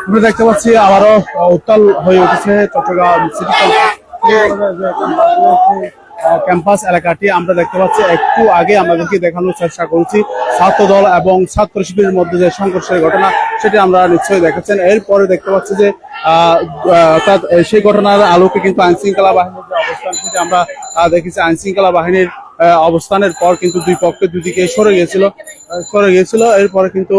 আমরা দেখতে পাচ্ছি আবারও উত্তাল হয়ে উঠেছে চট্টগ্রাম সিটি ক্যাম্পাস এলাকাটি। আমরা দেখতে পাচ্ছি একটু আগে আমাদেরকে দেখানোর চেষ্টা করছি ছাত্রদল এবং ছাত্র শিবিরের মধ্যে যে সংঘর্ষের ঘটনা, সেটি আমরা নিশ্চয়ই দেখেছেন। এরপরে দেখতে পাচ্ছি যে অর্থাৎ সেই ঘটনার আলোকে কিন্তু আইন শৃঙ্খলা বাহিনীর যে অবস্থান, সেটি আমরা দেখেছি। আইন শৃঙ্খলা বাহিনীর অবস্থানের পর কিন্তু দুই পক্ষে দুদিকে সরে গিয়েছিল। এরপরে কিন্তু